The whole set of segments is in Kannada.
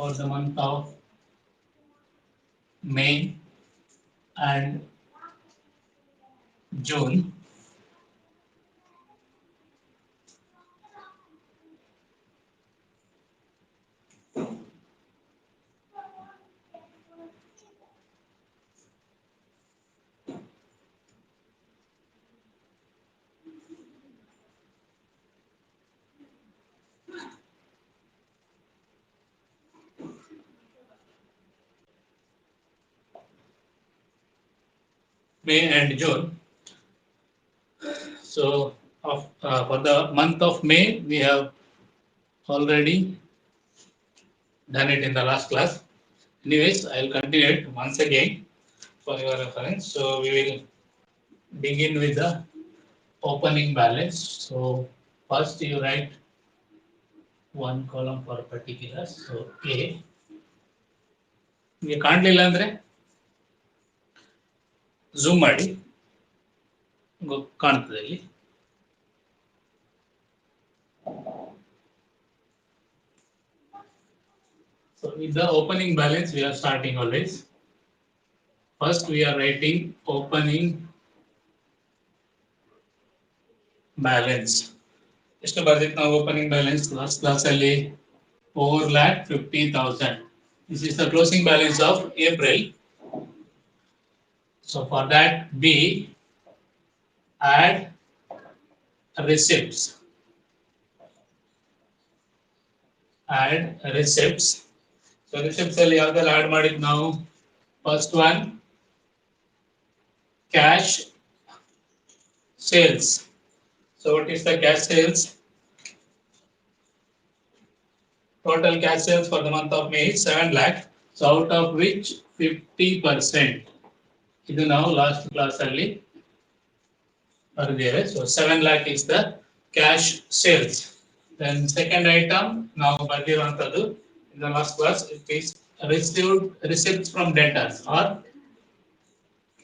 for the month of May and June. May and June. So for the month of May, we have already done it in the last class. Anyways, I'll continue it once again for your reference. So we will begin with the opening balance. So first you write one column for particulars. So A. ನಿಮಗೆ ಕಾಣಲಿಲ್ಲ ಅಂದ್ರೆ ಝೂಮ್ ಮಾಡಿ ಕಾಣ್ತದೆ ಇಲ್ಲಿ. So with the opening balance we are starting always. First we are writing opening balance. ಎಷ್ಟು ಬರ್ದಿತ್ತು ನಾವು opening balance last class ಅಲ್ಲಿ 4,50,000. This is the closing balance of April. So for that B, add receipts. Add receipts. So receipts ಅಲ್ಲಿ ಯಾವ್ದೆಲ್ಲ add ಮಾಡಿದ್ ನಾವು first one cash sales. So what is the cash sales? Total cash sales for the month of May is 7 lakh. So out of which 50%. ಇದು ನಾವು last class ಅಲ್ಲಿ ಬರ್ದಿದ್ದೇವೆ. So 7 lakh is the cash sales. Then second item ನಾವು ಬರ್ದಿರುವಂತದ್ದು in the last class it is receipts from debtors or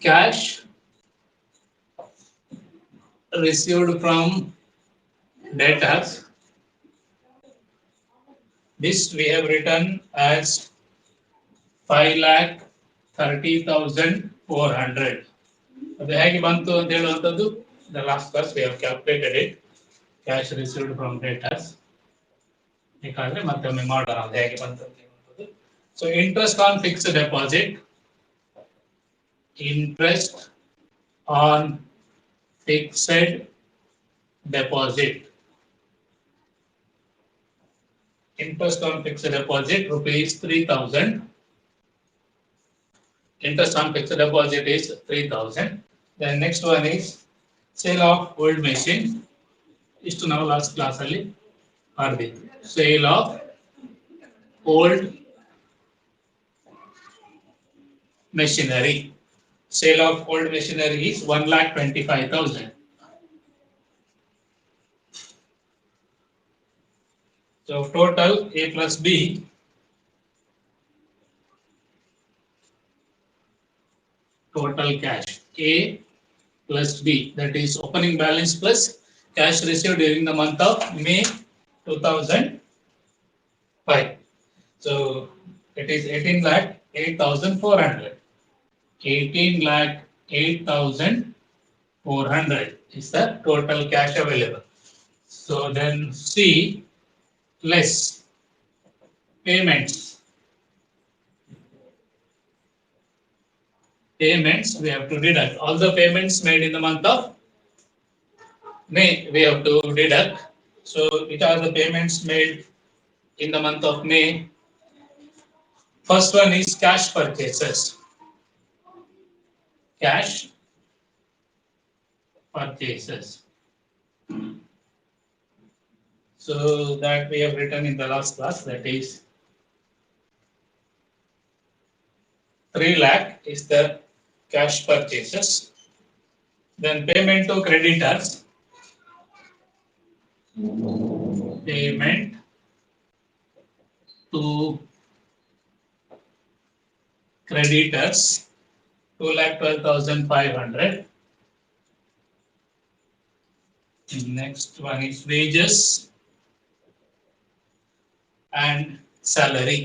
cash received from debtors. This we have written as 5,30,400. ಅದು ಹೇಗೆ ಬಂತು ಅಂತ ಹೇಳುವಂತದ್ದು the last class we have calculated it. Cash received from debtors. ಬೇಕಾದ್ರೆ ಮತ್ತೊಮ್ಮೆ ಮಾಡೋಣ ಅದು ಹೇಗೆ ಬಂತು ಅಂತ ಹೇಳುವಂತದ್ದು. So interest on fixed deposit. Interest on fixed deposit. Interest on fixed deposit rupees 3,000. Interest on fixed deposit is 3,000. Then next one is sale of old machine. ಇಷ್ಟು ನಾವು last class ಅಲ್ಲಿ ಮಾಡಿದ್ವಿ. Sale of old machinery. Sale of old machinery is 1,25,000. So total A plus B total cash A plus B, that is opening balance plus cash received during the month of May 2005. So it is 18,08,400. 18,08,400 is the total cash available. So then C less payments. Payments we have to deduct. All the payments made in the month of May we have to deduct. So which are the payments made in the month of May? First one is cash purchases. Cash purchases. So that we have written in the last class, that is 3 lakh is the cash purchases. Then payment to creditors. Payment to creditors 2,12,500. Next one is wages and salary.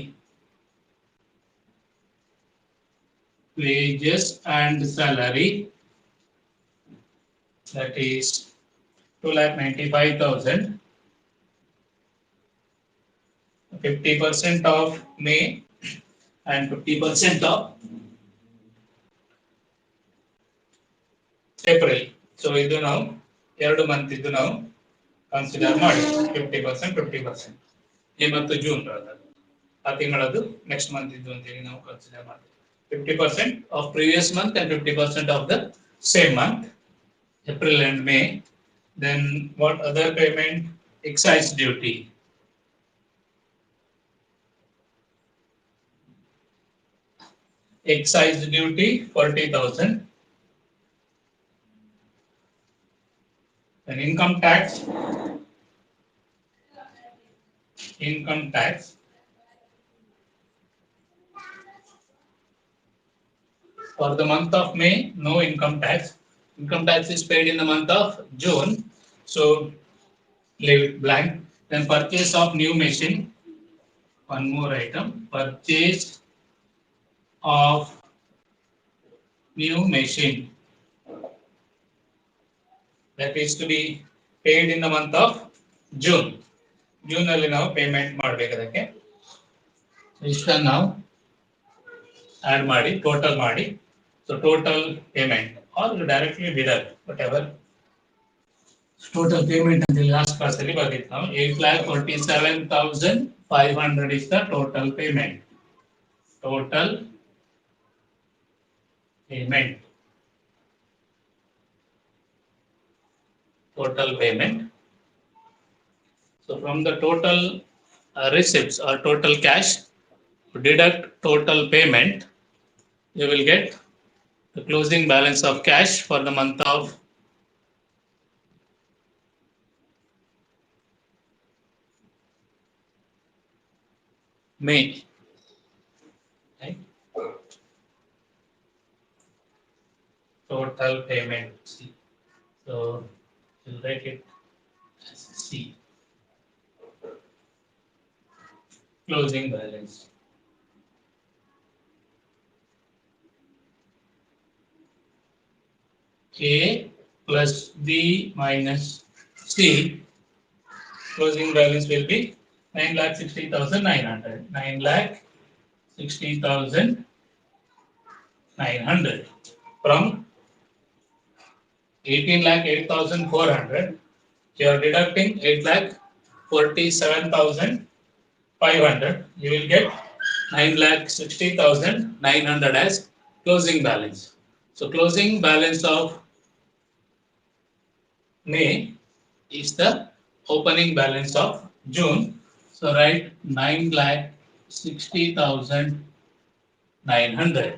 wages and salary, that is 2,95,000. 50% of May and 50% of April. So ಇದು ನಾವು 2 ಮಂತ್ ಇದು ನಾವು ಕನ್ಸಿಡರ್ ಮಾಡಿ 50% 50%. ಮೇ ಮತ್ತು ಜೂನ್ ಆ ತಿಂಗಳದ್ದು ನೆಕ್ಸ್ಟ್ ಮಂತ್ ಇದು ಅಂತೇಳಿ ನಾವು ಕನ್ಸಿಡರ್ ಮಾಡ್ತೀವಿ. 50% of previous month and 50% of the same month, April and May. Then what other payment? Excise duty. Excise duty 40,000. Then income tax. Income tax. For the month of May, no income tax. Income tax is paid in the month of June, so leave it blank. Then purchase of new machine. One more item. Purchase of new machine. That is to be paid in the month of June. June ಅಲ್ಲಿ ನಾವು ಪೇಮೆಂಟ್ ಮಾಡಬೇಕು ಅದಕ್ಕೆ. ಇಷ್ಟನ್ನು ನಾವು ಆಡ್ ಮಾಡಿ ಟೋಟಲ್ ಮಾಡಿ. So total payment or directly deduct whatever. Total payment until last class ಅಲ್ಲಿ ಬರ್ದಿತ್ತು ನಾವು 8,47,500 is the total payment. Total payment. Total payment. So from the total receipts or total cash, deduct total payment, you will get the closing balance of cash for the month of May. Right? Total payment. See. So we'll write it as C. Closing balance. A plus B minus C. Closing balance will be 9,60,900. 9,60,900 from 18,08,400. You are deducting 8,47,500. You will get 9,60,900 as closing balance. So closing balance of May is the opening balance of June. So write 9,60,900.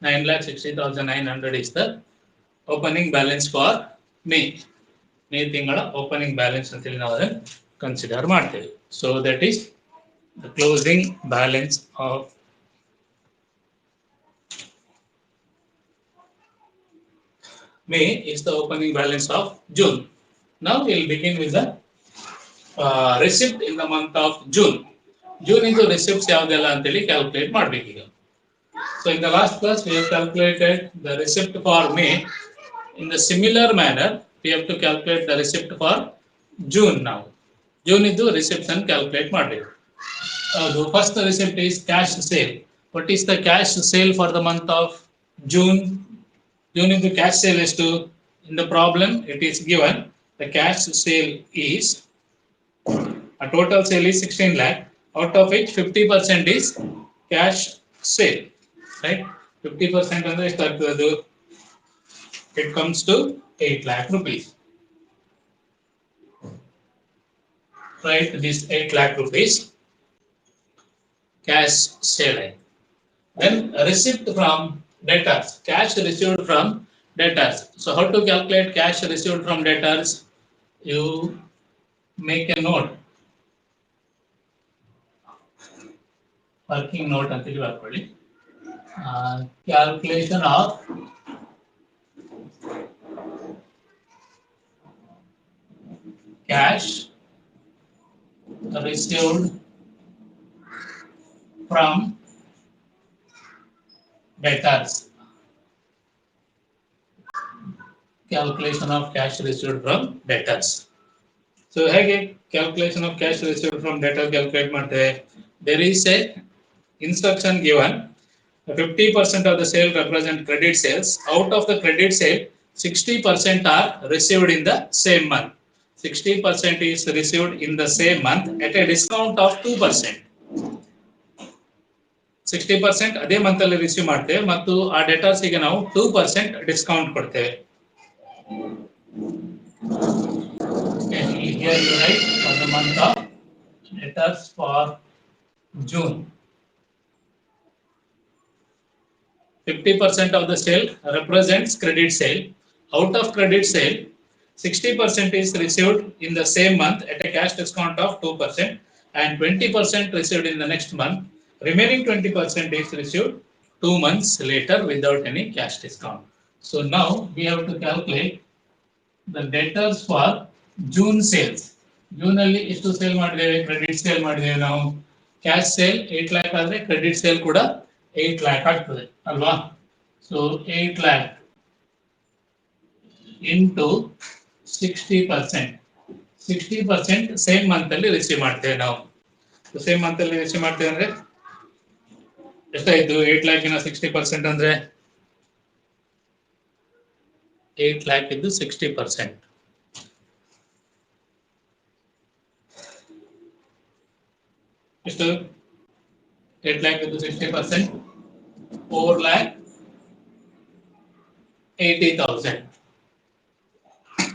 9,60,900 is the opening balance for May. May ತಿಂಗಳ opening balance ಅಂತೇಳಿ ನಾವು ಅದನ್ನು consider ಮಾಡ್ತೇವೆ. So that is the closing balance of May is the opening balance of June. Now we will begin with the receipt in the month of June. June into receipts ಯಾವುದೆಲ್ಲ ಅಂತೇಳಿ calculate ಮಾಡಬೇಕು ಈಗ. So in the last class we have calculated the receipt for May. In the similar manner we have to calculate the receipt for June now. June into receipts and calculate ಮಾಡಬೇಕು. The first receipt is cash sale. What is the cash sale for the month of June? June into cash sale is to, in the problem it is given the cash sale is a total sale is 16 lakh, out of which 50% is cash sale, right? 50% ಅಂದ್ರೆ ಎಷ್ಟಾಗ್ತದೆ? It comes to 8 lakh rupees. Right, this 8 lakh rupees cash sale. Then receipt from debtors, cash received from debtors. So how to calculate cash received from debtors? You make a note, working note ಅಂತೇಳಿ ಬರ್ಕೊಳ್ಳಿ. Calculation of cash received from debtors. Calculation of cash received from debtors. So ಹೇಗೆ calculation of cash received from debtor calculate ಮಾಡ್ತೇವೆ? There is a instruction given. 50% of the sale represent credit sales. Out of the credit sale, 60% are received in the same month. 60% is received in the same month at a discount of 2%. 60% ಅದೇ ಮಂತ್ ಅಲ್ಲಿ ರಿಸೀವ್ ಮಾಡ್ತೇವೆ ಮತ್ತು ಆ ಡೆಟಾರ್ಸ್ ಗೆ ನಾವು 2% ಡಿಸ್ಕೌಂಟ್ ಕೊಡ್ತೇವೆ. Here you write for the month of debtors for June. 50% of the sale represents credit sale. Out of credit sale, 60% is received in the same month at a cash discount of 2% and 20% received in the next month. Remaining 20% is received 2 months later without any cash discount. So now we have to calculate the debtors for June sales. June ಅಲ್ಲಿ ಎಷ್ಟು ಸೇಲ್ ಮಾಡಿದ್ದೇವೆ? ಕ್ರೆಡಿಟ್ ಸೇಲ್ ಮಾಡಿದ್ದೇವೆ ನಾವು. ಕ್ಯಾಶ್ ಸೇಲ್ 8 lakh ಆದ್ರೆ ಕ್ರೆಡಿಟ್ ಸೇಲ್ ಕೂಡ 8 lakh ಆಗ್ತದೆ ಅಲ್ವಾ? So 8 lakh into 60%. 60% same month ಅಲ್ಲಿ ರಿಸೀವ್ ಮಾಡ್ತೇವೆ ನಾವು. ಸೇಮ್ ಮಂತ್ ಅಲ್ಲಿ ರಿಸೀವ್ ಮಾಡ್ತೇವೆ ಅಂದ್ರೆ ಎಷ್ಟಾಯ್ತು? 8 lakh ಇನ 60% ಅಂದ್ರೆ 8 lakh ಇದ್ದು 60%. ಎಷ್ಟು? 8 lakh ಇದ್ದು 60%, 4,80,000.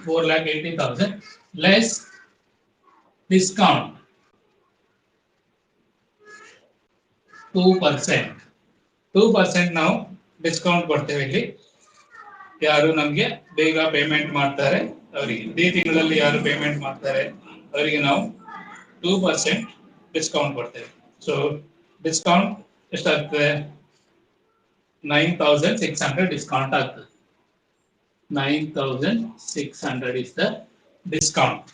4,80,000 less discount 2%. 2% ನಾವು ಡಿಸ್ಕೌಂಟ್ ಕೊಡ್ತೇವೆ ಇಲ್ಲಿ. ಯಾರು ನಮಗೆ ಬೇಗ ಪೇಮೆಂಟ್ ಮಾಡ್ತಾರೆ ಅವರಿಗೆ, ಈ ತಿಂಗಳಲ್ಲಿ ಯಾರು ಪೇಮೆಂಟ್ ಮಾಡ್ತಾರೆ ಅವರಿಗೆ ನಾವು 2% ಡಿಸ್ಕೌಂಟ್ ಕೊಡ್ತೇವೆ. ಸೊ ಡಿಸ್ಕೌಂಟ್ ಎಷ್ಟಾಗ್ತದೆ? 9,600 ಡಿಸ್ಕೌಂಟ್ ಆಗ್ತದೆ. 9,600 is the discount.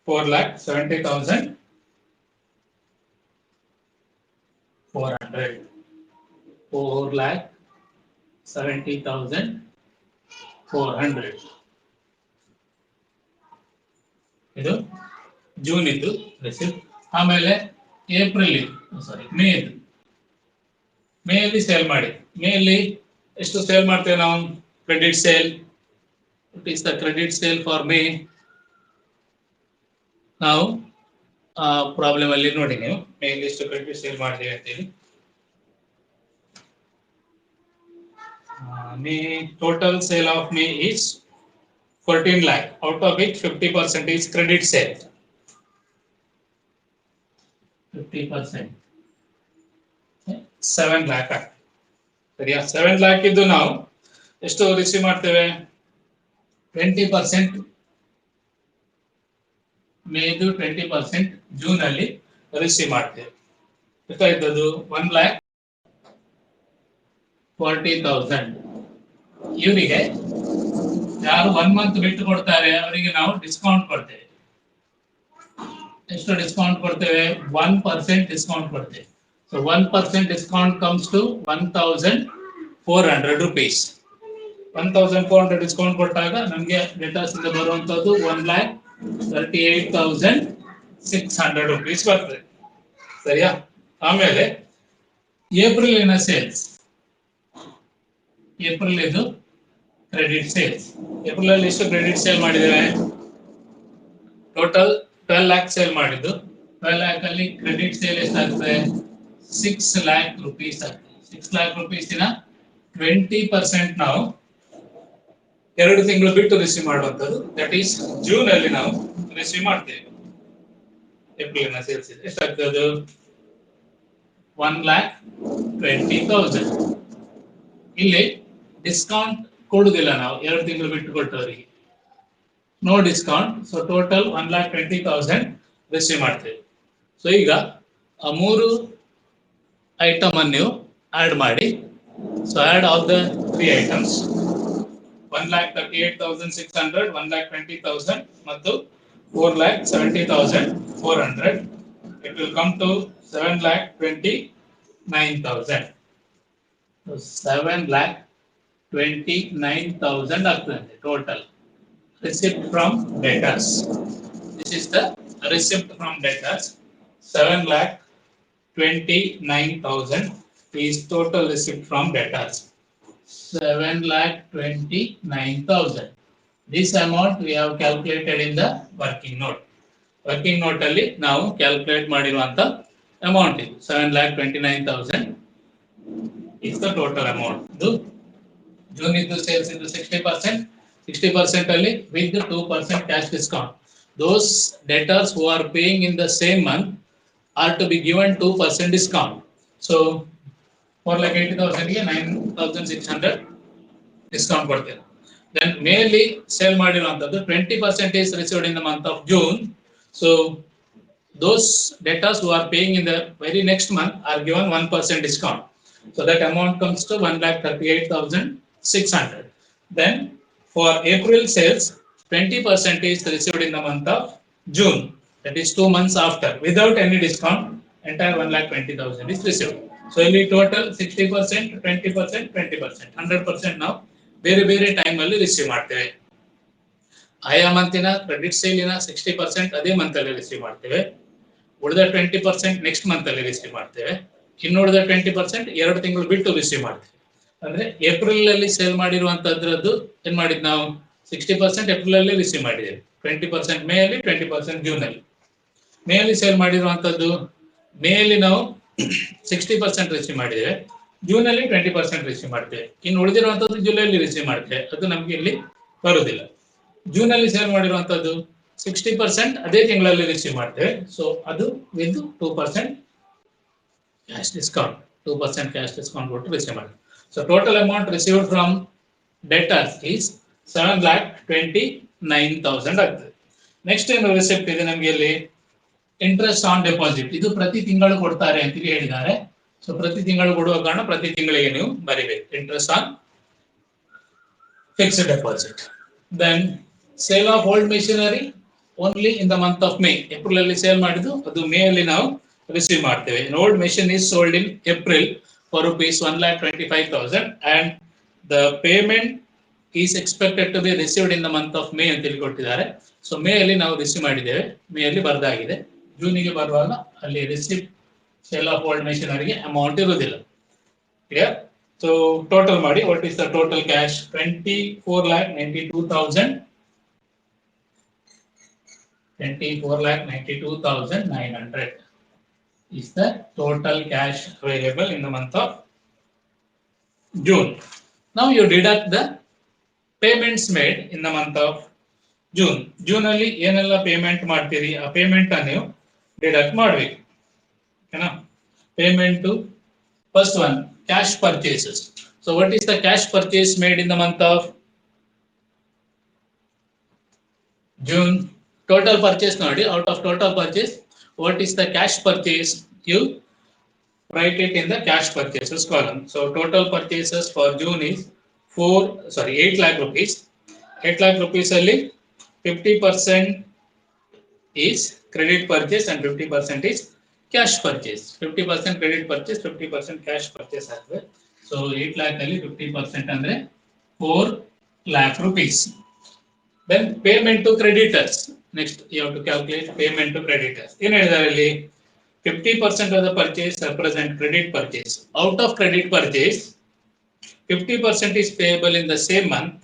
$4,70,400. 4,70,400. ಇದು ಜೂನ್ ಇದ್ದು ರಿಸಿಪ್ಟ್. ಆಮೇಲೆ ಏಪ್ರಿಲ್ ಮೇ ಅಲ್ಲಿ ಸೇಲ್ ಮಾಡಿ. ಮೇ ಅಲ್ಲಿ ಎಷ್ಟು ಸೇಲ್ ಮಾಡ್ತೇವೆ ನಾವು? Credit sale. It is the credit sale for May. ನಾವು ಪ್ರಾಬ್ಲಮ್ ಅಲ್ಲಿ ನೋಡಿ ನೀವು ಮೇ ಅಲ್ಲಿ ಎಷ್ಟು ಕ್ರೆಡಿಟ್ ಸೇಲ್ ಮಾಡಿದ್ದೇವೆ ಅಂತೇಳಿ. May total sale of May is 14 lakh, out of which 50% is credit sale. 50% 7 lakh. ಸರಿಯಾ? 7 lakh ಇದ್ದು ನಾವು ಎಷ್ಟು ರಿಸೀವ್ ಮಾಡ್ತೇವೆ? 20% ಮೇದು 20% ಜೂನ್ ಅಲ್ಲಿ ರಿಸೀವ್ ಮಾಡ್ತೇವೆ. ಎಷ್ಟಾಯ್ತದು? 1,40,000. ಇವರಿಗೆ ಯಾರು 1 month ಬಿಟ್ಟು ಕೊಡ್ತಾರೆ ಅವರಿಗೆ ನಾವು ಡಿಸ್ಕೌಂಟ್ ಕೊಡ್ತೇವೆ. ಎಷ್ಟು ಡಿಸ್ಕೌಂಟ್ ಕೊಡ್ತೇವೆ? 1% ಡಿಸ್ಕೌಂಟ್ ಕೊಡ್ತೇವೆ. So 1% discount comes to 1,400 rupees. 1,400 discount ಕೊಟ್ಟಾಗ ನಮಗೆ ಡೆಟಾಸ್ ಇಂದ ಬರುವಂತದ್ದು 1,38,600 rupees ಬರ್ತದೆ. ಸರಿಯಾ? ಆಮೇಲೆ ಏಪ್ರಿಲಿನ ಸೇಲ್ಸ್. ಏಪ್ರಿಲ್ ಇದು ಕ್ರೆಡಿಟ್ ಸೇಲ್ಸ್. ಏಪ್ರಿಲ್ ಅಲ್ಲಿ ಎಷ್ಟು ಕ್ರೆಡಿಟ್ ಸೇಲ್ ಮಾಡಿದ್ದೇವೆ? ಟೋಟಲ್ 12 lakh ಸೇಲ್ ಮಾಡಿದ್ದು. 12 lakh ಅಲ್ಲಿ ಕ್ರೆಡಿಟ್ ಸೇಲ್ ಎಷ್ಟಾಗ್ತದೆ? 6 lakh rupees ಆಗ್ತದೆ. 6 lakh rupees ಇನ 20% ನಾವು 2 ತಿಂಗಳು ಬಿಟ್ಟು ರಿಸೀವ್ ಮಾಡುವಂತದ್ದು. ದಟ್ ಈಸ್ ಜೂನ್ ಅಲ್ಲಿ ನಾವು ರಿಸೀವ್ ಮಾಡ್ತೇವೆ. ಏಪ್ರಿಲಿನ ಸೇಲ್ಸ್ ಇದೆ ಎಷ್ಟಾಗ್ತದೆ? 1,20,000. ಇಲ್ಲಿ ಡಿಸ್ಕೌಂಟ್ ಕೊಡುದಿಲ್ಲ ನಾವು 2 ತಿಂಗಳು ಬಿಟ್ಟು ಕೊಟ್ಟವರಿಗೆ. No discount. So total 1,20,000 receive ಮಾಡ್ತೇವೆ. ಸೊ ಈಗ ಆ 3 ಐಟಮ್ ಅನ್ನು ನೀವು ಆಡ್ ಮಾಡಿ. So add all the 3 items. 1,38,600, 1,20,000 ಮತ್ತು 4,70,400. it will come to 7,29,000. So 7,29,000 ಆಗ್ತದೆ total receipt from debtors. This is the receipt from debtors. 7,29,000 is total receipt from debtors. 7,29,000. This amount we have calculated in the working note. Working note ಅಲ್ಲಿ ನಾವು ಕ್ಯಾಲ್ಕುಲೇಟ್ ಮಾಡಿರುವಂತ ಅಮೌಂಟ್ ಇದು 7,29,000 is the total amount. ಇದು ಜೂನ್ ಇದ್ದು ಸೇಲ್ಸ್ ಇದ್ದು 60%. 60% ಅಲ್ಲಿ with the 2% cash discount. Those debtors who are paying in the same month are to be given 2% discount. So for like 80,000 ಗೆ 9,600 discount ಕೊಡ್ತೀರಾ. Then mainly sale ಮಾಡಿರುವಂತದ್ದು 20% is received in the month of June. So those debtors who are paying in the very next month are given 1% discount. So that amount comes to 1,38,600. Then for April sales, 20% is received in the month of June. That is 2 months after. Without any discount, entire 1,20,000 is received. So ಇಲ್ಲಿ total 60%, 20%, 20%, 100% ನಾವು ಬೇರೆ ಬೇರೆ ಟೈಮ್ ಅಲ್ಲಿ ರಿಸೀವ್ ಮಾಡ್ತೇವೆ. ಆಯಾ ಮಂತಿನ ಕ್ರೆಡಿಟ್ ಸೇಲಿನ 60% ಅದೇ ಮಂತ್ ಅಲ್ಲಿ ರಿಸೀವ್ ಮಾಡ್ತೇವೆ. ಉಳಿದ 20% ನೆಕ್ಸ್ಟ್ ಮಂತ್ ಅಲ್ಲಿ ರಿಸೀವ್ ಮಾಡ್ತೇವೆ. ಇನ್ನುಳಿದ 20% 2 ತಿಂಗಳು ಬಿಟ್ಟು ರಿಸೀವ್ ಮಾಡ್ತೇವೆ. ಅಂದ್ರೆ ಏಪ್ರಿಲ್ ಅಲ್ಲಿ ಸೇಲ್ ಮಾಡಿರುವಂತದ್ರದ್ದು ಏನ್ ಮಾಡಿದ್ ನಾವು 60% ಏಪ್ರಿಲ್ ಅಲ್ಲಿ ರಿಸೀವ್ ಮಾಡಿದ್ದೇವೆ, 20% ಮೇ ಅಲ್ಲಿ, 20% ಜೂನ್ ಅಲ್ಲಿ. ಮೇ ಅಲ್ಲಿ ಸೇಲ್ ಮಾಡಿರುವಂತದ್ದು ಮೇ ಅಲ್ಲಿ ನಾವು 60% ರಿಸೀವ್ ಮಾಡಿದ್ದೇವೆ, ಜೂನ್ ಅಲ್ಲಿ 20% ರಿಸೀವ್ ಮಾಡ್ತೇವೆ. ಇನ್ನು ಉಳಿದಿರುವಂತದ್ದು ಜುಲೈ ಅಲ್ಲಿ ರಿಸೀವ್ ಮಾಡ್ತೇವೆ, ಅದು ನಮ್ಗೆ ಇಲ್ಲಿ ಬರುವುದಿಲ್ಲ. ಜೂನ್ ಅಲ್ಲಿ ಸೇಲ್ ಮಾಡಿರುವಂತದ್ದು 60% ಅದೇ ತಿಂಗಳಲ್ಲಿ ರಿಸೀವ್ ಮಾಡ್ತೇವೆ. ಸೊ ಅದು with 2% cash discount, 2% cash discount ಕೊಟ್ಟು ರಿಸೀವ್ ಮಾಡ್ತೇವೆ. So total amount received from debtors is 7,29,000 ಆಗ್ತದೆ. ನೆಕ್ಸ್ಟ್ ಏನು ರಿಸಿಪ್ಟ್ ಇದೆ ನಮಗೆ ಇಲ್ಲಿ, ಇಂಟ್ರೆಸ್ಟ್ ಆನ್ ಡೆಪಾಸಿಟ್. ಇದು ಪ್ರತಿ ತಿಂಗಳು ಕೊಡ್ತಾರೆ ಅಂತ ಹೇಳಿದ್ದಾರೆ. ಸೊ ಪ್ರತಿ ತಿಂಗಳು ಕೊಡುವ ಕಾರಣ ಪ್ರತಿ ತಿಂಗಳಿಗೆ ನೀವು ಬರಿಬೇಕು interest on fixed deposit. Then sale of old machinery only in the month of May. April ಅಲ್ಲಿ ಸೇಲ್ ಮಾಡಿದ್ದು ಅದು ಮೇ ಅಲ್ಲಿ ನಾವು ರಿಸೀವ್ ಮಾಡ್ತೇವೆ. Old machine is sold in April for rupees 1,25,000 and the payment is expected to be received in the month of May ಅಂತ ಹೇಳಿ ಕೊಟ್ಟಿದ್ದಾರೆ. ಸೊ ಮೇ ಅಲ್ಲಿ ನಾವು ರಿಸೀವ್ ಮಾಡಿದ್ದೇವೆ, ಮೇ ಅಲ್ಲಿ ಬರ್ದಾಗಿದೆ. ಜೂನಿಗೆ ಬರುವಾಗ ಅಲ್ಲಿ ರಿಸಿಪ್ಟ್ ಸೇಲ್ ಆಫ್ ಓಲ್ಡ್ ಮೆಷಿನರಿಗೆ ಅಮೌಂಟ್ ಇರುವುದಿಲ್ಲ. ಕ್ಲಿಯರ್? ಸೊ ಟೋಟಲ್ ಮಾಡಿ, what is the total cash? 24,92,000. 24,92,900 is the total cash available in the month of June. Now you deduct the payments made in the month of June. June ಅಲ್ಲಿ ಏನೆಲ್ಲ ಪೇಮೆಂಟ್ ಮಾಡ್ತೀರಿ ಆ ಪೇಮೆಂಟ್ ಅನ್ನು ನೀವು ಡಿಡಕ್ಟ್ ಮಾಡಬೇಕು. ಓಕೆನಾ? Payment to first one cash purchases. So what is the cash purchase made in the month of June? Total purchase ನೋಡಿ, out of total purchase what is the cash purchase? You write it in the cash purchases column. So total purchases for June is 8 lakh rupees. 8 lakh rupees ಅಲ್ಲಿ 50% is credit purchase and 50% is cash purchase. 50% credit purchase, 50% cash purchase ಆಗ್ತದೆ. So 8 lakh ಅಲ್ಲಿ 50% ಅಂದ್ರೆ 4 lakh rupees. Then payment to creditors. Next you have to calculate payment to creditors. ಏನು ಹೇಳಿದ್ದಾರೆ ಇಲ್ಲಿ? 50% of the purchase represent credit purchase. Out of credit purchase, 50% is payable in the same month,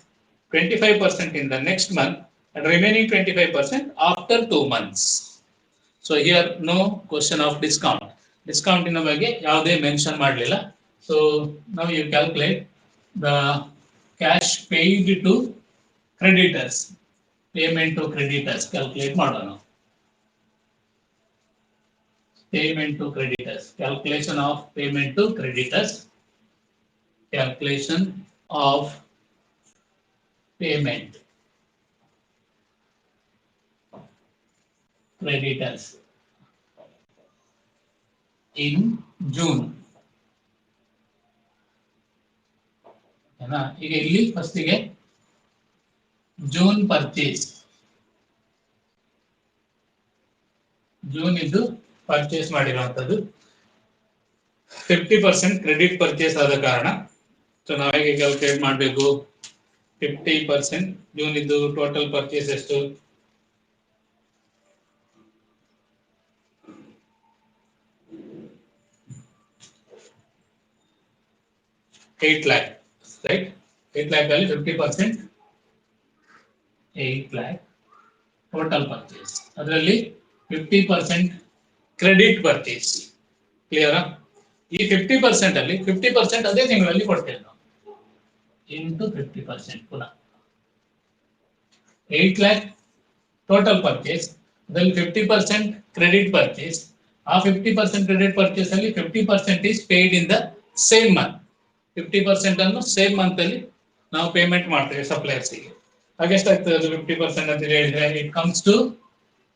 25% in the next month, and remaining 25% after 2 months. So here no question of discount. Discount in ಬಗ್ಗೆ ಯಾವುದೇ ಮೆನ್ಷನ್ ಮಾಡಲಿಲ್ಲ. So now you calculate the cash paid to creditors. Payment to creditors calculate ಮಾಡೋಣ. Payment to creditors. Calculation of payment to creditors. Calculation of payment creditors in June. ಈಗ ಇಲ್ಲಿ ಫಸ್ಟಿಗೆ ಜೂನ್ ಇದ್ದು ಪರ್ಚೇಸ್ ಮಾಡಿರುವಂತದ್ದು 50% ಕ್ರೆಡಿಟ್ ಪರ್ಚೇಸ್ ಆದ ಕಾರಣ ಸೊ ನಾವು ಹೇಗೆ ಕ್ಯಾಲ್ಕುಲೇಟ್ ಮಾಡಬೇಕು 50% ಜೂನ್ ಇದ್ದು ಟೋಟಲ್ ಪರ್ಚೇಸ್ ಎಷ್ಟು 8 lakh right 8 lakh ಅಲ್ಲಿ 50% 8 lakh ಟೋಟಲ್ ಪರ್ಚೇಸ್ ಅದರಲ್ಲಿ 50% ಕ್ರೆಡಿಟ್ ಪರ್ಚೇಸ್ ಕ್ಲಿಯರ್ ಈ 50% ಅಲ್ಲಿ 50% ಅದೇ ತಿಂಗಳಲ್ಲಿ ಕೊಡ್ತೇವೆ ನಾವು into 50% ಪುನಃ 8 lakh ಟೋಟಲ್ ಪರ್ಚೇಸ್ ಅದರಲ್ಲಿ 50% ಕ್ರೆಡಿಟ್ ಪರ್ಚೇಸ್ ಆ 50% ಕ್ರೆಡಿಟ್ ಪರ್ಚೇಸ್ ಅಲ್ಲಿ 50% is paid in the same month 50% ಅನ್ನು ಸೇಮ್ ಮಂತ್ ಅಲ್ಲಿ ನಾವು ಪೇಮೆಂಟ್ ಮಾಡ್ತೇವೆ ಸಪ್ಲೈಯರ್ಸ್ ಗೆ ಹಾಗೆ ಎಷ್ಟಾಗ್ತದೆ ಅದು 50% ಅಂತ ಹೇಳಿದ್ರೆ it comes to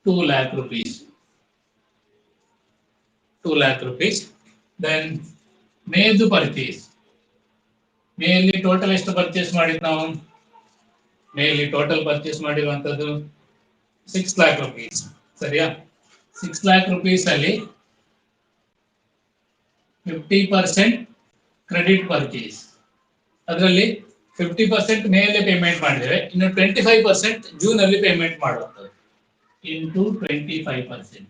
2 lakh rupees 2 lakh rupees then ಮೇದು ಪರ್ಚೇಸ್ ಮೇಯಲ್ಲಿ ಟೋಟಲ್ ಎಷ್ಟು ಪರ್ಚೇಸ್ ಮಾಡಿದ್ ನಾವು ಮೇಯಲ್ಲಿ ಟೋಟಲ್ ಪರ್ಚೇಸ್ ಮಾಡಿರುವಂತದ್ದು 6 lakh rupees ಸರಿಯಾ 6 lakh rupees ಅಲ್ಲಿ 50% ಕ್ರೆಡಿಟ್ ಪರ್ಚೇಸ್ ಅದರಲ್ಲಿ 50% ಮೇಲೆ ಪೇಮೆಂಟ್ ಮಾಡಿದ್ದೇವೆ ಇನ್ನು 25% ಜೂನ್ ಅಲ್ಲಿ ಪೇಮೆಂಟ್ ಮಾಡುವಂತದ್ದು into 25%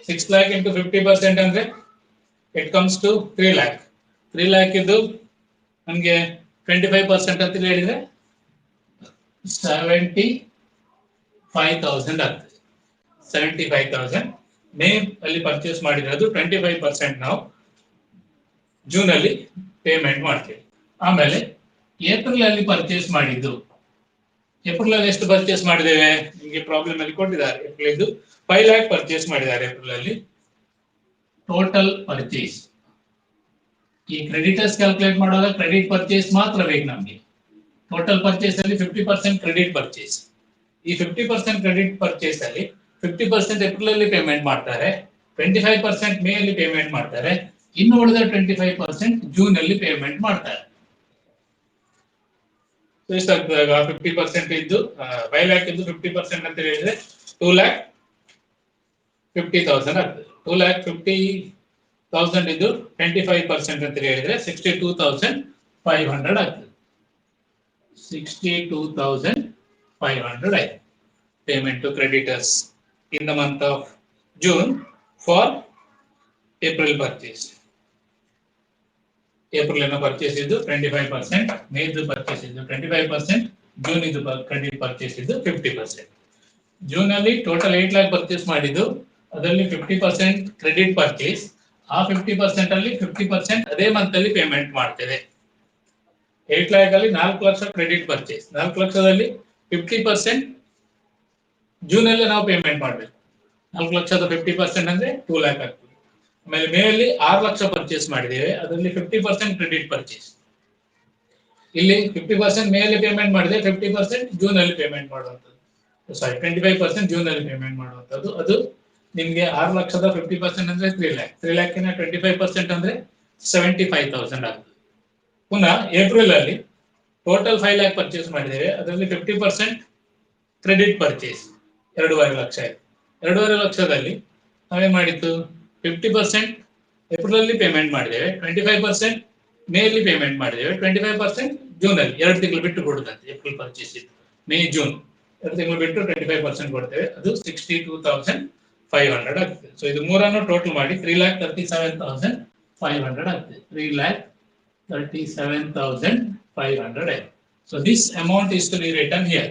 6 lakh into 50% ಅಂದ್ರೆ it comes to 3 lakh 3 lakh ಇದು ನಮಗೆ 25% ಅಂತ ಹೇಳಿದ್ರೆ 75,000 ಆಗ್ತದೆ 75,000 ಮೇ ಅಲ್ಲಿ ಪರ್ಚೇಸ್ ಮಾಡಿರೋದು 25% ನಾವು ಜೂನ್ ಅಲ್ಲಿ ಪೇಮೆಂಟ್ ಮಾಡ್ತೇವೆ ಆಮೇಲೆ ಏಪ್ರಿಲ್ ಅಲ್ಲಿ ಪರ್ಚೇಸ್ ಮಾಡಿದ್ದು ಏಪ್ರಿಲ್ ಅಲ್ಲಿ ಎಷ್ಟು ಪರ್ಚೇಸ್ ಮಾಡಿದ್ದೇವೆ ನಿಮಗೆ ಪ್ರಾಬ್ಲಮ್ ಅಲ್ಲಿ ಕೊಟ್ಟಿದ್ದಾರೆ ಏಪ್ರಿಲ್ ಇದು 5 lakh ಪರ್ಚೇಸ್ ಮಾಡಿದ್ದಾರೆ ಏಪ್ರಿಲ್ ಅಲ್ಲಿ ಟೋಟಲ್ ಪರ್ಚೇಸ್ ಈ ಕ್ರೆಡಿಟರ್ಸ್ ಕ್ಯಾಲ್ಕುಲೇಟ್ ಮಾಡುವಾಗ ಕ್ರೆಡಿಟ್ ಪರ್ಚೇಸ್ ಮಾತ್ರ ಬೇಕು ನಮಗೆ ಟೋಟಲ್ ಪರ್ಚೇಸ್ ಅಲ್ಲಿ 50% ಕ್ರೆಡಿಟ್ ಪರ್ಚೇಸ್ ಈ 50% ಕ್ರೆಡಿಟ್ ಪರ್ಚೇಸ್ ಅಲ್ಲಿ 50% ಏಪ್ರಿಲ್ ಅಲ್ಲಿ ಪೇಮೆಂಟ್ ಮಾಡ್ತಾರೆ 25% ಮೇ ಅಲ್ಲಿ ಪೇಮೆಂಟ್ ಮಾಡ್ತಾರೆ ಇನ್ನು ಉಳಿದ 25% ಜೂನ್ ಅಲ್ಲಿ ಪೇಮೆಂಟ್ ಮಾಡ್ತಾರೆ ಎಷ್ಟಾಗ್ತದೆ 50% ಇದ್ದು 5 lakh ಇದ್ದು 50% ಅಂತ ಹೇಳಿದ್ರೆ 2,50,000 ಆಗ್ತದೆ 2,50,000 ಇದ್ದು 25% ಅಂತ ಹೇಳಿದ್ರೆ 62,500 ಆಗ್ತದೆ 62,500 ಆಯ್ತು payment to creditors in the month of June for April purchase. April ಏನು ಪರ್ಚೇಸ್ ಇದ್ದು 25%, ಮೇ ಇದು ಪರ್ಚೇಸ್ ಇದ್ದು 25%, ಜೂನ್ ಇದು ಕ್ರೆಡಿಟ್ ಪರ್ಚೇಸ್ ಇದ್ದು 50%. ಜೂನ್ ಅಲ್ಲಿ ಟೋಟಲ್ 8 lakh ಪರ್ಚೇಸ್ ಮಾಡಿದ್ದು ಅದರಲ್ಲಿ 50% ಕ್ರೆಡಿಟ್ ಪರ್ಚೇಸ್ ಆ 50% ಅಲ್ಲಿ 50% ಅದೇ ಮಂತ್ ಅಲ್ಲಿ ಪೇಮೆಂಟ್ ಮಾಡ್ತೇವೆ 8 lakh ಅಲ್ಲಿ 4 ಲಕ್ಷ ಕ್ರೆಡಿಟ್ ಪರ್ಚೇಸ್ 4 ಲಕ್ಷದಲ್ಲಿ 50% ಜೂನ್ ಅಲ್ಲಿ ನಾವು ಪೇಮೆಂಟ್ ಮಾಡಬೇಕು 4 ಲಕ್ಷದ 50% ಅಂದ್ರೆ 2 lakh ಆಗ್ತದೆ ಆಮೇಲೆ ಮೇ ಅಲ್ಲಿ 6 ಲಕ್ಷ ಪರ್ಚೇಸ್ ಮಾಡಿದ್ದೇವೆ ಅದರಲ್ಲಿ 50% ಕ್ರೆಡಿಟ್ ಪರ್ಚೇಸ್ ಇಲ್ಲಿ 50% ಮೇ ಅಲ್ಲಿ ಪೇಮೆಂಟ್ ಮಾಡಿದೆ 50% ಜೂನ್ ಅಲ್ಲಿ ಪೇಮೆಂಟ್ ಮಾಡುವಂತದ್ದು ಸಾರಿ 25% ಜೂನ್ ಅಲ್ಲಿ ಪೇಮೆಂಟ್ ಮಾಡುವಂತದ್ದು ಅದು ನಿಮಗೆ 6 ಲಕ್ಷದ 50% ಅಂದ್ರೆ 3 lakh 3 lakh ನ 25% ಅಂದ್ರೆ 75,000 ಆಗ್ತದೆ ಪುನಃ ಏಪ್ರಿಲ್ ಅಲ್ಲಿ ಟೋಟಲ್ 5 lakh ಪರ್ಚೇಸ್ ಮಾಡಿದ್ದೇವೆ ಅದರಲ್ಲಿ 50% ಕ್ರೆಡಿಟ್ ಪರ್ಚೇಸ್ 2.5 ಲಕ್ಷ ಆಯ್ತು 2.5 ಲಕ್ಷದಲ್ಲಿ ನಾವೇನ್ ಮಾಡಿತ್ತು 50% ಏಪ್ರಿಲ್ ಅಲ್ಲಿ ಪೇಮೆಂಟ್ ಮಾಡಿದ್ದೇವೆ 25% ಮೇ ಅಲ್ಲಿ ಪೇಮೆಂಟ್ ಮಾಡಿದ್ದೇವೆ 25% ಜೂನ್ ಅಲ್ಲಿ 2 ತಿಂಗಳು ಬಿಟ್ಟು ಕೊಡುತ್ತೆ ಏಪ್ರಿಲ್ ಪರ್ಚೇಸ್ ಇತ್ತು ಮೇ ಜೂನ್ 2 ತಿಂಗಳು ಬಿಟ್ಟು 25% ಕೊಡ್ತೇವೆ ಅದು 62,500 ಆಗ್ತದೆ ಸೊ ಇದು ಮೂರನ್ನು ಟೋಟಲ್ ಮಾಡಿ 3,37,500 ಆಗ್ತದೆ 3,37,500 ಆಯ್ತು so this amount is to be written here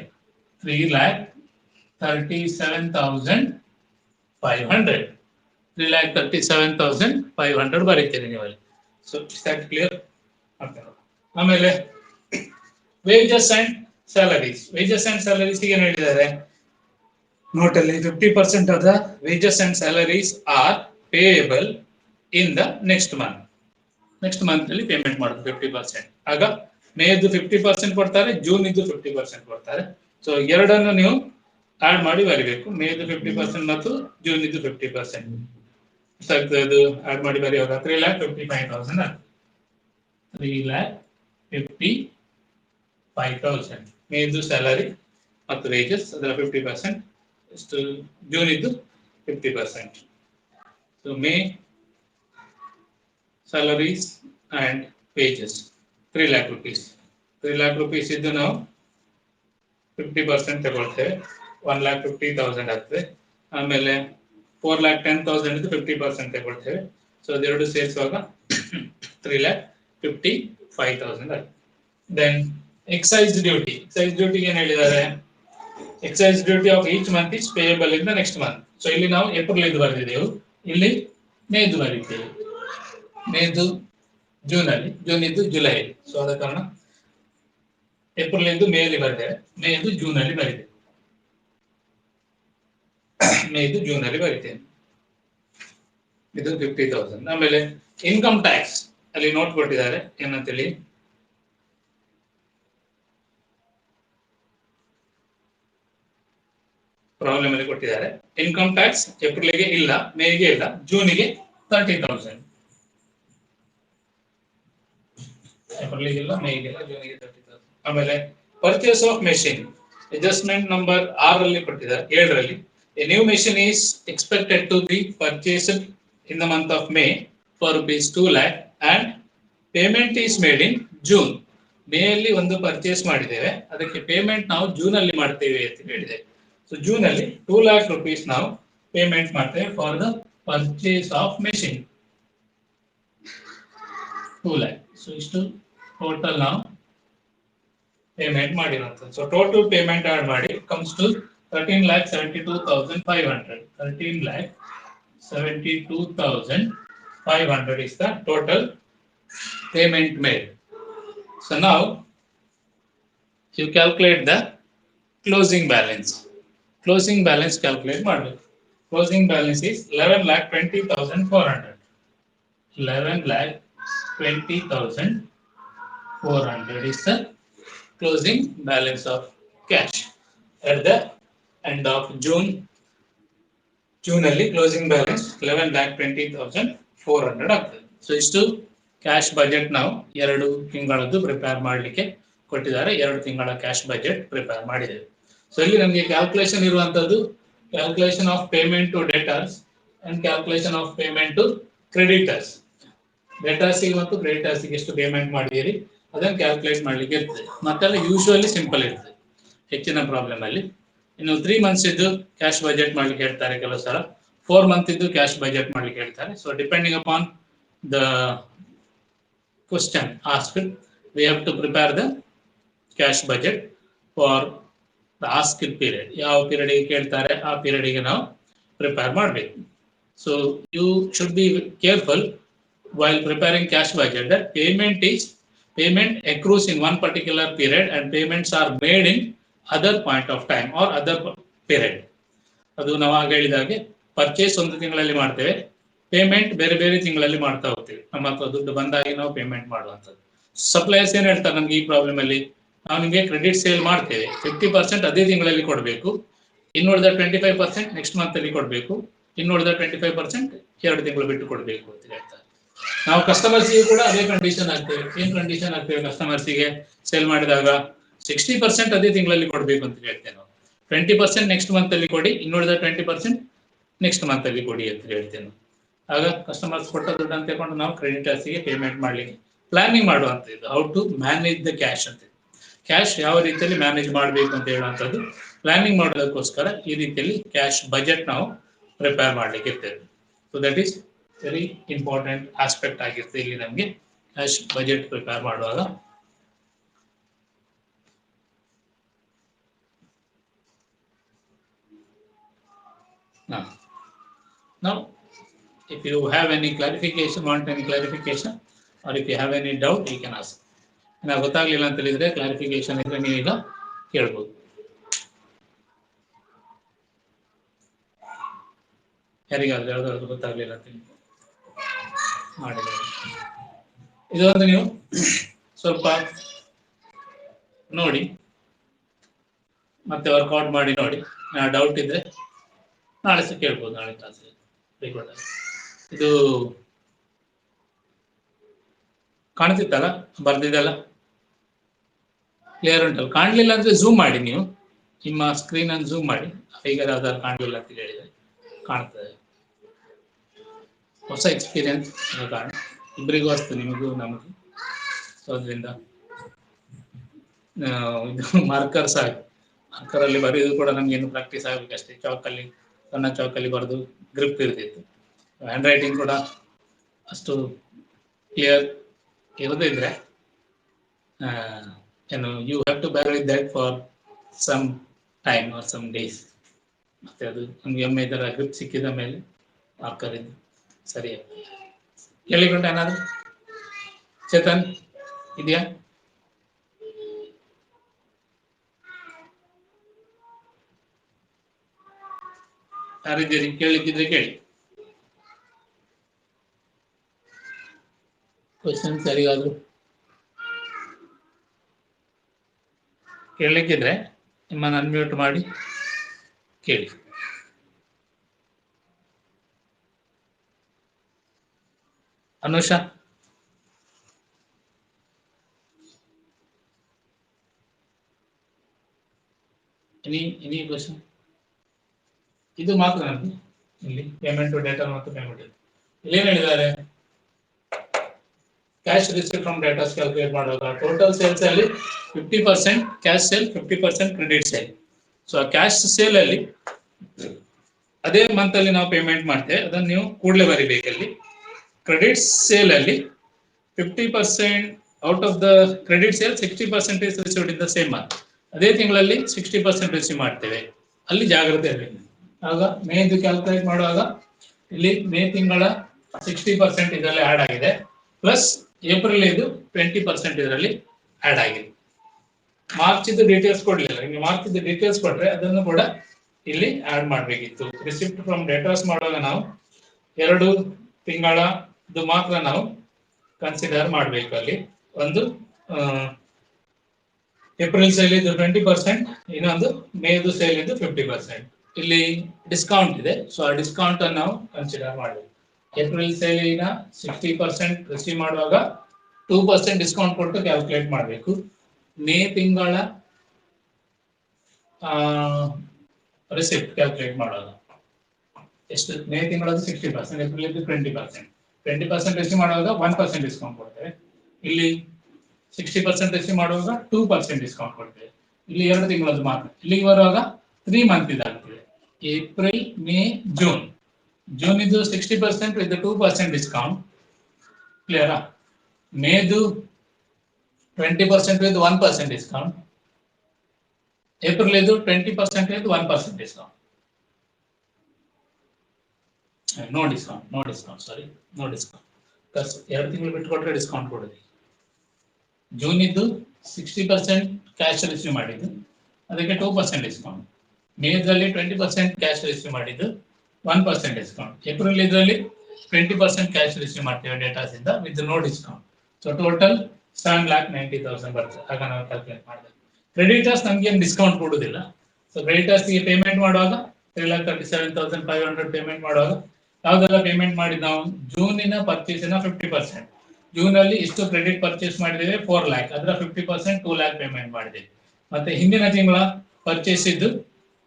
3,37,500 3,37,500 ಬರೀತೀರಿ ನೀವು ಅಲ್ಲಿ ಸೊ ಇಸ್ ದಟ್ ಕ್ಲಿಯರ್ ಆಮೇಲೆ ವೇಜಸ್ ಅಂಡ್ ಸ್ಯಾಲರೀಸ್ ಗೆ ಏನು ಹೇಳಿದ್ದಾರೆ ನೋಟ್ ಅಲ್ಲಿ 50% of the wages and salaries are payable in the next month ಅಲ್ಲಿ ಪೇಮೆಂಟ್ ಮಾಡೋದು 50% ಆಗ ಮೇದು 50% ಕೊಡ್ತಾರೆ ಜೂನ್ ಇದು 50% ಕೊಡ್ತಾರೆ ಸೊ ಎರಡನ್ನು ನೀವು ಆಡ್ ಮಾಡಿ ಬರೀಬೇಕು ಮೇದು 50% ಮತ್ತು ಜೂನ್ ಇದು 50% ಅದು ಆಡ್ ಮಾಡಿ ಬರೆಯುವಾಗ 3,55,000 3,55,000 ಮೇದು ಸ್ಯಾಲರಿ ಮತ್ತು ವೇಜಸ್ ಅದರ 50% ಎಷ್ಟು ಜೂನ್ ಇದ್ದು 50%. So May salaries and wages 3 lakh rupees. 3 lakh rupees ಇದ್ದು ನಾವು 50% ತಗೊಳ್ತೇವೆ, 1,50,000 ಆಗ್ತದೆ. ಆಮೇಲೆ 4,10,000 ಇದು 50% ತಗೊಳ್ತೇವೆ. ಸೊ ಅದೆರಡು ಸೇರಿಸುವಾಗ 3,55,000 ಆಗ್ತದೆ. Then excise duty. ಎಕ್ಸೈಸ್ ಡ್ಯೂಟಿಗೆ ಏನು ಹೇಳಿದ್ದಾರೆ? Excise duty of each month is payable in the next month. So ಇಲ್ಲಿ ನಾವು ಏಪ್ರಿಲ್ ಇದು ಬರೆದಿದ್ದೆವು, ಇಲ್ಲಿ ಮೇದು ಬರೀತೇವೆ. ಮೇದು ಜೂನ್ ಅಲ್ಲಿ, ಜೂನ್ ಇದ್ದು ಜುಲೈ. ಸೊ ಆದ ಕಾರಣ ಏಪ್ರಿಲ್ ಇಂದು ಮೇ ಅಲ್ಲಿ ಬರ್ತೇವೆ, ಮೇ ಇಂದು ಜೂನ್ ಅಲ್ಲಿ ಬರೀತೇವೆ, ಮೇ ಇಂದು ಜೂನ್ ಅಲ್ಲಿ ಬರೀತೇವೆ. ಇದು 50,000. ಆಮೇಲೆ ಇನ್ಕಮ್ ಟ್ಯಾಕ್ಸ್ ಅಲ್ಲಿ ನೋಟ್ ಕೊಟ್ಟಿದ್ದಾರೆ ಏನಂತೇಳಿ. ಪ್ರಾಬ್ಲಮ್ ಅಲ್ಲಿ ಕೊಟ್ಟಿದ್ದಾರೆ. ಇನ್ಕಮ್ ಟ್ಯಾಕ್ಸ್ ಏಪ್ರಿಲ್ಗೆ ಇಲ್ಲ, ಮೇಗೆ ಇಲ್ಲ, ಜೂನಿಗೆ 30,000. ಏಪ್ರಿಲ್ಗೆ ಇಲ್ಲ, ಮೇಗೆ ಇಲ್ಲ, ಜೂನಿಗೆ 30,000. ಆಮೇಲೆ purchase of machine adjustment number 6 ಅಲ್ಲಿ ಕೊಟ್ಟಿದ್ದಾರೆ, 7ರಲ್ಲಿ. A new machine is expected to be purchased in the month of May for rupees 2 lakh and payment is made in June. May ಅಲ್ಲಿ ಒಂದು ಪರ್ಚೇಸ್ ಮಾಡಿದ್ದೇವೆ, ಅದಕ್ಕೆ ಪೇಮೆಂಟ್ ನಾವು ಜೂನ್ ಅಲ್ಲಿ ಮಾಡ್ತೇವೆ ಅಂತ ಹೇಳಿದೆ. ಸೊ ಜೂನ್ ಅಲ್ಲಿ 2 lakh rupees ನಾವು ಪೇಮೆಂಟ್ ಮಾಡ್ತೇವೆ for the purchase of machine, 2 lakh. So ಇಷ್ಟು ಟೋಟಲ್ ನಾವು ಪೇಮೆಂಟ್ ಮಾಡಿರೋದು. ಸೊ ಟೋಟಲ್ ಪೇಮೆಂಟ್ ಆಡ್ ಮಾಡಿ comes to 13,72,500. 13,72,500 is the total payment made. So now you calculate the closing balance. Closing balance calculate ಮಾಡಬೇಕು. Closing balance is 11,20,400. 11,20,400 is the closing balance of cash at the end of June. June ಅಲ್ಲಿ ಕ್ಲೋಸಿಂಗ್ ಬ್ಯಾಲೆನ್ಸ್ 11,20,400 ಆಗ್ತದೆ. ಸೊ ಇಷ್ಟು ಕ್ಯಾಶ್ ಬಜೆಟ್ ನಾವು 2 ತಿಂಗಳದ್ದು ಪ್ರಿಪೇರ್ ಮಾಡಲಿಕ್ಕೆ ಕೊಟ್ಟಿದ್ದಾರೆ. 2 ತಿಂಗಳ ಕ್ಯಾಶ್ ಬಜೆಟ್ ಪ್ರಿಪೇರ್ ಮಾಡಿದ್ದೇವೆ. ಸೊ ಇಲ್ಲಿ ನಮಗೆ ಕ್ಯಾಲ್ಕುಲೇಷನ್ ಇರುವಂತದ್ದು calculation of payment to debtors and calculation of payment to creditors. ಡೆಟರ್ಸ್ಗೆ ಮತ್ತು ಕ್ರೆಡಿಟರ್ಸ್ಗೆ ಎಷ್ಟು ಪೇಮೆಂಟ್ ಮಾಡಿದ್ದೀರಿ ಅದನ್ನು ಕ್ಯಾಲ್ಕುಲೇಟ್ ಮಾಡಲಿಕ್ಕೆ ಇರ್ತದೆ. ಮತ್ತೆಲ್ಲ ಯೂಶುವಲಿ ಸಿಂಪಲ್ ಇರ್ತದೆ ಹೆಚ್ಚಿನ ಪ್ರಾಬ್ಲಮ್ ಅಲ್ಲಿ. ಇನ್ನು 3 months ಇದ್ದು ಕ್ಯಾಶ್ ಬಜೆಟ್ ಮಾಡ್ಲಿಕ್ಕೆ ಹೇಳ್ತಾರೆ, ಕೆಲವು ಸಲ 4 month ಇದ್ದು ಕ್ಯಾಶ್ ಬಜೆಟ್ ಮಾಡ್ಲಿಕ್ಕೆ ಹೇಳ್ತಾರೆ. So depending upon the question asked we have to prepare the cash budget for the asked period. ಯಾವ ಪೀರಿಯಡ್ಗೆ ಕೇಳ್ತಾರೆ ಆ ಪೀರಿಯಡ್ಗೆ ನಾವು ಪ್ರಿಪೇರ್ ಮಾಡಬೇಕು. So you should be careful while preparing cash budget that payment accrues in one particular period and payments are made in other point of time or other period. ಅದು ನಾವು ಆಗ ಹೇಳಿದಾಗೆ ಪರ್ಚೇಸ್ ಒಂದು ತಿಂಗಳಲ್ಲಿ ಮಾಡ್ತೇವೆ, ಪೇಮೆಂಟ್ ಬೇರೆ ಬೇರೆ ತಿಂಗಳಲ್ಲಿ ಮಾಡ್ತಾ ಹೋಗ್ತೇವೆ. ನಮ್ಮ ಹತ್ರ ದುಡ್ಡು ಬಂದಾಗಿ ನಾವು ಪೇಮೆಂಟ್ ಮಾಡುವಂಥದ್ದು. ಸಪ್ಲೈಯರ್ಸ್ ಏನ್ ಹೇಳ್ತಾರೆ ನಮ್ಗೆ ಈ ಪ್ರಾಬ್ಲಮ್ ಅಲ್ಲಿ, ನಾವು ನಿಮಗೆ ಕ್ರೆಡಿಟ್ ಸೇಲ್ ಮಾಡ್ತೇವೆ, 50% ಅದೇ ತಿಂಗಳಲ್ಲಿ ಕೊಡಬೇಕು, ಇನ್ನುಳಿದ 25% ನೆಕ್ಸ್ಟ್ ಮಂತ್ ಅಲ್ಲಿ ಕೊಡಬೇಕು, ಇನ್ನುಳಿದ 25% 2 ತಿಂಗಳು ಬಿಟ್ಟು ಕೊಡಬೇಕು ಅಂತ ಹೇಳ್ತಾರೆ. ನಾವು ಕಸ್ಟಮರ್ಸ್ಗೆ ಕೂಡ ಅದೇ ಕಂಡೀಷನ್ ಆಗ್ತೇವೆ. ಏನ್ ಕಂಡೀಷನ್ ಆಗ್ತೇವೆ ಕಸ್ಟಮರ್ಸ್ಗೆ ಸೇಲ್ ಮಾಡಿದಾಗ 60% ಅದೇ ತಿಂಗಳಲ್ಲಿ ಕೊಡಬೇಕು ಅಂತ ಹೇಳ್ತೇವೆ ನಾವು. 20% ನೆಕ್ಸ್ಟ್ ಮಂತ್ ಅಲ್ಲಿ ಕೊಡಿ, ಇನ್ನುಳಿದ 20% ನೆಕ್ಸ್ಟ್ ಮಂತ್ ಅಲ್ಲಿ ಕೊಡಿ ಅಂತ ಹೇಳ್ತೇವೆ. ಆಗ ಕಸ್ಟಮರ್ಸ್ ಕೊಟ್ಟ ದುಡ್ಡು ಅಂತ ತಗೊಂಡು ನಾವು ಕ್ರೆಡಿಟರ್ಸ್ಗೆ ಪೇಮೆಂಟ್ ಮಾಡ್ಲಿಕ್ಕೆ ಪ್ಲಾನಿಂಗ್ ಮಾಡುವಂಥದ್ದು. How to manage the cash ಅಂತ, ಕ್ಯಾಶ್ ಯಾವ ರೀತಿಯಲ್ಲಿ ಮ್ಯಾನೇಜ್ ಮಾಡಬೇಕು ಅಂತ ಹೇಳುವಂಥದ್ದು ಪ್ಲಾನಿಂಗ್ ಮಾಡೋದಕ್ಕೋಸ್ಕರ ಈ ರೀತಿಯಲ್ಲಿ ಕ್ಯಾಶ್ ಬಜೆಟ್ ನಾವು ಪ್ರಿಪೇರ್ ಮಾಡ್ಲಿಕ್ಕೆ ಇರ್ತೇವೆ. So that is very important aspect ಆಗಿರುತ್ತೆ ಇಲ್ಲಿ ನಮಗೆ ಕ್ಯಾಶ್ ಬಜೆಟ್ ಪ್ರಿಪೇರ್ ಮಾಡುವಾಗ. Now, if you have any clarification, want any clarification, or if you have any doubt, you can ask. ನಾನು ಗೊತ್ತಾಗ್ಲಿಲ್ಲ ಅಂತ ಹೇಳಿದ್ರೆ ಕ್ಲಾರಿಫಿಕೇಶನ್ ಇದ್ರೆ ನೀವು ಈಗ ಕೇಳ್ಬೋದು. ಯಾರಿಗಾದ್ರೆ ಯಾವ್ದಾದ್ರು ಗೊತ್ತಾಗ್ಲಿಲ್ಲ ಅಂತ ಮಾಡಿದ್ರೆ ಇದೊಂದು ನೀವು ಸ್ವಲ್ಪ ನೋಡಿ ಮತ್ತೆ ವರ್ಕೌಟ್ ಮಾಡಿ ನೋಡಿ. ಡೌಟ್ ಇದ್ರೆ ನಾಳೆ ಸಹ ಕೇಳ್ಬೋದು, ನಾಳೆ ಕ್ಲಾಸ್ ರೆಕಾರ್ಡ್. ಇದು ಕಾಣ್ತಿತ್ತಲ್ಲ ಬರ್ದಿದ್ದಲ್ಲ, ಕ್ಲಿಯರ್ ಉಂಟಲ್ಲ? ಕಾಣ್ಲಿಲ್ಲ ಅಂದ್ರೆ ಝೂಮ್ ಮಾಡಿ, ನೀವು ನಿಮ್ಮ ಸ್ಕ್ರೀನ್ ಅನ್ನು ಝೂಮ್ ಮಾಡಿ. ಈಗ ಯಾವ್ದಾದ್ರು ಕಾಣ್ಲಿಲ್ಲ ಅಂತ ಹೇಳಿದ್ರೆ ಕಾಣ್ತದೆ. ಹೊಸ ಎಕ್ಸ್ಪೀರಿಯನ್ಸ್ ಕಾರಣ ಇಬ್ಬರಿಗೂ ಅಷ್ಟು ನಿಮಗೂ ನಮಗೂ. ಸೊ ಅದರಿಂದ ಇದು ಮಾರ್ಕರ್ಸ್ ಆಗಿ ಮಾರ್ಕರಲ್ಲಿ ಬರೆಯೋದು ಕೂಡ ನಮ್ಗೆ ಏನು ಪ್ರಾಕ್ಟೀಸ್ ಆಗಬೇಕಷ್ಟೇ. ಚಾಕಲ್ಲಿ ಸಣ್ಣ ಚಾಕಲ್ಲಿ ಬರೆದು ಗ್ರಿಪ್ ಇರ್ತಿತ್ತು. ಹ್ಯಾಂಡ್ ರೈಟಿಂಗ್ ಕೂಡ ಅಷ್ಟು ಕ್ಲಿಯರ್ ಇರದಿದ್ರೆ ಏನು you have to bear with that for some time or some days. ಮತ್ತೆ ಅದು ನಮ್ಗೆ ಒಮ್ಮೆ ಇದರ ಗ್ರಿಪ್ ಸಿಕ್ಕಿದ ಮೇಲೆ ಮಾರ್ಕರ್ ಇದು ಸರಿಯಾಗಿ ಕೇಳಿಕೊಂಡ. ಏನಾದ್ರು ಚೇತನ್ ಇದೆಯಾ? ಯಾರಿದ್ದೀರಿ? ಕೇಳಿದ್ದಿದ್ರೆ ಕೇಳಿ. ಕ್ವಶನ್ ಸರಿಯಾದ್ರು ಕೇಳಲಿಕ್ಕಿದ್ರೆ ನಿಮ್ಮನ್ನು ಅನ್ಮ್ಯೂಟ್ ಮಾಡಿ ಕೇಳಿ. Anusha, any question? ಇದು ಮಾತ್ರ ನಮಗೆ ಇಲ್ಲಿ ಪೇಮೆಂಟ್ ಡೇಟಾ ಮತ್ತು ಪೇಮೆಂಟ್ ಇಲ್ಲಿ ಏನ್ ಹೇಳಿದ್ದಾರೆ? Cash receive from datas calculate ಮಾಡುವಾಗ ಟೋಟಲ್ ಸೇಲ್ಸ್ ಅಲ್ಲಿ 50% cash sale, 50% credit sale. So ಆ ಕ್ಯಾಶ್ ಸೇಲ್ ಅಲ್ಲಿ ಅದೇ ಮಂತ್ ಅಲ್ಲಿ ನಾವು ಪೇಮೆಂಟ್ ಮಾಡ್ತೇವೆ, ಅದನ್ನು ನೀವು ಕೂಡಲೇ ಬರಿಬೇಕಲ್ಲಿ. ಕ್ರೆಡಿಟ್ ಸೇಲ್ ಅಲ್ಲಿ 50% out of the credit sale 60% is received in the same month. ಅದೇ ತಿಂಗಳಲ್ಲಿ 60% ರಿಸೀವ್ ಮಾಡ್ತೇವೆ, ಅಲ್ಲಿ ಜಾಗ್ರತೆ ಇರಬೇಕು. ಆಗ ಮೇದು ಕ್ಯಾಲ್ಕುಲೇಟ್ ಮಾಡುವಾಗ ಇಲ್ಲಿ ಮೇ ತಿಂಗಳ 60% ಇದರಲ್ಲಿ ಆಡ್ ಆಗಿದೆ, ಪ್ಲಸ್ ಏಪ್ರಿಲ್ ಇದು 20% ಇದರಲ್ಲಿ ಆಡ್ ಆಗಿದೆ. ಮಾರ್ಚ್ ಇದು ಡೀಟೇಲ್ಸ್ ಕೊಡ್ಲಿಲ್ಲ, ನಿಮಗೆ ಮಾರ್ಚ್ ಇದು ಡೀಟೇಲ್ಸ್ ಕೊಟ್ರೆ ಅದನ್ನು ಕೂಡ ಇಲ್ಲಿ ಆಡ್ ಮಾಡಬೇಕಿತ್ತು. ರಿಸಿಪ್ಟ್ ಫ್ರಮ್ ಡೇಟಾಸ್ ಮಾಡುವಾಗ ನಾವು 2 ತಿಂಗಳ ಇದು ಮಾತ್ರ ನಾವು ಕನ್ಸಿಡರ್ ಮಾಡಬೇಕು. ಅಲ್ಲಿ ಒಂದು ಏಪ್ರಿಲ್ ಸೇಲ್ ಇದು 20%, ಇನ್ನೊಂದು ಮೇದು ಸೇಲ್ ಇದು 50%. ಇಲ್ಲಿ ಡಿಸ್ಕೌಂಟ್ ಇದೆ, ಸೊ ಆ ಡಿಸ್ಕೌಂಟ್ ಅನ್ನು ನಾವು ಕನ್ಸಿಡರ್ ಮಾಡಬೇಕು. ಏಪ್ರಿಲ್ ಸೇಲಿನ 60% ರಿಸೀವ್ ಮಾಡುವಾಗ 2% ಡಿಸ್ಕೌಂಟ್ ಕೊಟ್ಟು ಕ್ಯಾಲ್ಕುಲೇಟ್ ಮಾಡಬೇಕು. ಮೇ ತಿಂಗಳ ರಿಸಿಪ್ಟ್ ಕ್ಯಾಲ್ಕುಲೇಟ್ ಮಾಡುವಾಗ ಎಷ್ಟು? ಮೇ ತಿಂಗಳದ್ದು 60%, ಏಪ್ರಿಲ್ 20%. 20% ರಿಸೀವ್ ಮಾಡುವಾಗ 1% ಡಿಸ್ಕೌಂಟ್ ಕೊಡ್ತೇವೆ. ಇಲ್ಲಿ 60% ರಿಸೀವ್ ಮಾಡುವಾಗ 2% ಡಿಸ್ಕೌಂಟ್ ಕೊಡ್ತೇವೆ. ಇಲ್ಲಿ 2 ತಿಂಗಳದ್ದು ಮಾತ್ರ. ಇಲ್ಲಿಗೆ ಬರುವಾಗ 3 ಮಂತ್ ಇದಾಗ್ತದೆ. April, May, June. ಜೂನ್ ಇದು 60% ವಿತ್ 2% ಡಿಸ್ಕೌಂಟ್. ಕ್ಲಿಯರಾ? ಮೇದು 20% ವಿತ್ 1% ಡಿಸ್ಕೌಂಟ್. ಏಪ್ರಿಲ್ ಇದು 20% with 1% discount. No discount, sorry, no discount. Plus 2 ತಿಂಗಳು ಬಿಟ್ಟುಕೊಟ್ರೆ ಡಿಸ್ಕೌಂಟ್ ಕೊಡೋದು. ಜೂನ್ ಇದ್ದು 60% ಕ್ಯಾಶ್ ರಿಸೀವ್ ಮಾಡಿದ್ದು, ಅದಕ್ಕೆ 2% ಡಿಸ್ಕೌಂಟ್. ಮೇದಲ್ಲಿ 20% ಕ್ಯಾಶ್ ರಿಸೀವ್ ಮಾಡಿದ್ದು, 1% ಡಿಸ್ಕೌಂಟ್. ಏಪ್ರಿಲ್ ಇದರಲ್ಲಿ 20% ಕ್ಯಾಶ್ ರಿಸೀವ್ ಮಾಡ್ತೇವೆ ಡೇಟಾಸ್ ಇಂದ with no discount. So total 7,90,000 ಬರ್ತದೆ. ಆಗ ನಾವು ಕ್ಯಾಲ್ಕುಲೇಟ್ ಮಾಡಿದ್ರೆ ಕ್ರೆಡಿಟರ್ಸ್ ನಮ್ಗೆ ಏನು ಡಿಸ್ಕೌಂಟ್ ಕೊಡುವುದಿಲ್ಲ. ಸೊ ಕ್ರೆಡಿಟರ್ಸ್ ಗೆ ಪೇಮೆಂಟ್ ಮಾಡುವಾಗ 3,37,500 ಪೇಮೆಂಟ್ ಮಾಡುವಾಗ ಯಾವ್ದೆಲ್ಲ ಪೇಮೆಂಟ್ ಮಾಡಿದ್ ನಾವು? ಜೂನಿನ ಪರ್ಚೇಸಿನ 50%. ಜೂನ್ ಅಲ್ಲಿ ಇಷ್ಟು ಕ್ರೆಡಿಟ್ ಪರ್ಚೇಸ್ ಮಾಡಿದ್ದೇವೆ 4 lakh, ಅದರ 50% 2 lakh ಪೇಮೆಂಟ್ ಮಾಡಿದ್ದೇವೆ. ಮತ್ತೆ ಹಿಂದಿನ ತಿಂಗಳ ಪರ್ಚೇಸ್ ಇದ್ದು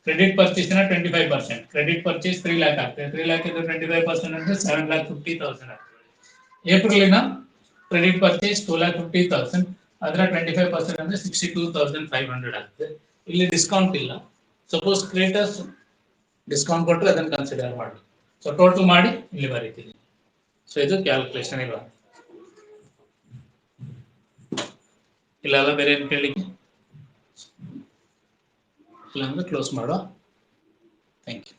ಕ್ರೆಡಿಟ್ ಪರ್ಚೇಸಿನ 25%. ಕ್ರೆಡಿಟ್ ಪರ್ಚೇಸ್ 3 lakh ಆಗ್ತದೆ. 3 lakh ಇದ್ದು 25% ಅಂದ್ರೆ 7,50,000 ಆಗ್ತದೆ. ಏಪ್ರಿಲಿನ ಕ್ರೆಡಿಟ್ ಪರ್ಚೇಸ್ 2,50,000, ಅದರ 25% ಅಂದ್ರೆ 62,500 ಆಗ್ತದೆ. ಇಲ್ಲಿ ಡಿಸ್ಕೌಂಟ್ ಇಲ್ಲ. ಸಪೋಸ್ ಕ್ರೆಡಿಟರ್ಸ್ ಡಿಸ್ಕೌಂಟ್ ಕೊಟ್ಟರೆ ಅದನ್ನು ಕನ್ಸಿಡರ್ ಮಾಡಿ. ಸೊ ಟೋಟಲ್ ಮಾಡಿ ಇಲ್ಲಿ ಬರೀತೀನಿ. ಸೊ ಇದು ಕ್ಯಾಲ್ಕುಲೇಷನ್ ಇಲ್ಲ. ಇಲ್ಲೆಲ್ಲ ಬೇರೆ ಏನು ಕೇಳಲಿಕ್ಕೆ ಇಲ್ಲ ಅಂದ್ರೆ ಕ್ಲೋಸ್ ಮಾಡುವ. Thank you.